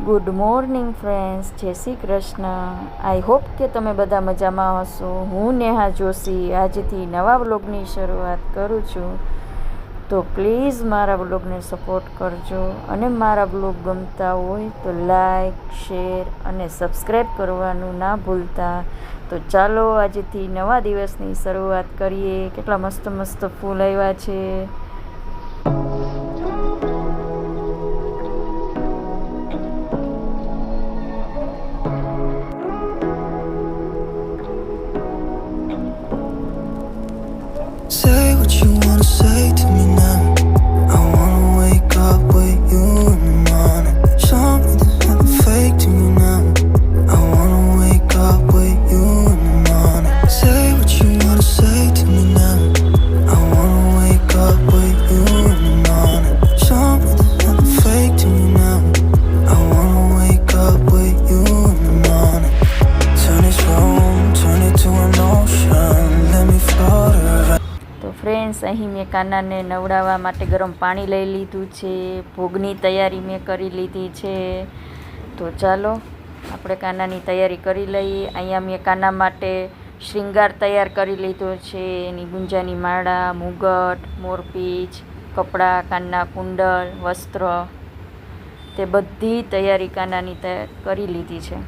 Good morning friends, જય Shri Krishna. I hope કે તમે બધા મજામાં હશો. હું નેહા જોશી આજથી નવા વ્લોગની શરૂઆત કરું છું. તો પ્લીઝ મારા વ્લોગને સપોર્ટ કરજો અને મારા વ્લોગ ગમતા હોય તો લાઈક, શેર અને સબસ્ક્રાઈબ કરવાનું ના ભૂલતા. તો ચાલો આજથી નવા દિવસની શરૂઆત કરીએ. કેટલા મસ્ત મસ્ત ફૂલ આવ્યા છે. Say what you wanna say to me now. I wanna wake up with you in the morning. Show me there's nothing fake to me now. I wanna wake up with you in the morning. Say what you wanna say to me now. I wanna wake up with you in the morning. Show me there's nothing fake to me now. I wanna wake up with you in the morning. Turn this room, turn it to an ocean. Let me float around. તો friends, અહીં મેં કાનાને નવડાવવા માટે ગરમ પાણી લઈ લીધું છે. ભોગની તૈયારી મેં કરી લીધી છે. તો ચાલો આપણે કાનાની તૈયારી કરી લઈએ. અહીંયા મેં કાના માટે શૃંગાર તૈયાર કરી લીધો છે. એની ગુંજાની માળા, મુગટ, મોરપીંછ, કપડાં, કાનના કુંડળ, વસ્ત્ર, તે બધી તૈયારી કાનાની કરી લીધી છે.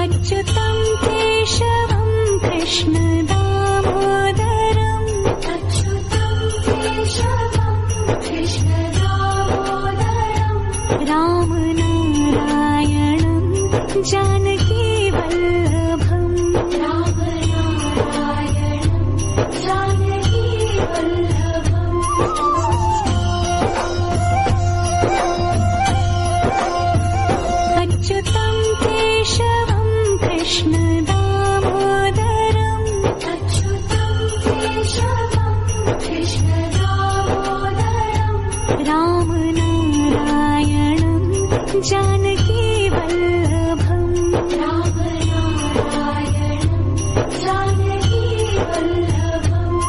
अच्युतं केशवं कृष्ण दामोदरम् अच्युतं केशवं कृष्ण दामोदरम् रामनारायणं जानकी वल्लभम् रामनारायणं जानकी वल्लभम् अच्युतं केशवं कृष्ण दामोदरम् अच्युतं केशवं कृष्ण दामोदरम् रामनारायणं जानकी वल्लभम् रामनारायणं जानकी वल्लभम्.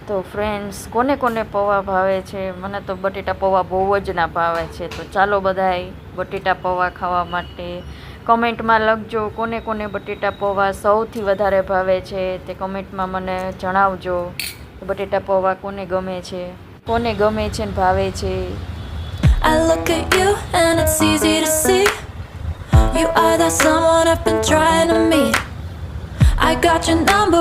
તો ફ્રેન્ડ્સ, કોને કોને પૌવા ભાવે છે? મને તો બટેટા પૌવા બહુ જ ના ભાવે છે. તો ચાલો બધાય બટેટા પૌવા ખાવા માટે કમેન્ટમાં લખજો. કોને કોને બટેટા પૌવા સૌથી વધારે ભાવે છે તે કમેન્ટમાં મને જણાવજો. બટેટા પૌવા કોને ગમે છે, કોને ગમે છે ને ભાવે છે. I look at you and it's easy to see you are that someone I've been trying to meet. I got your number.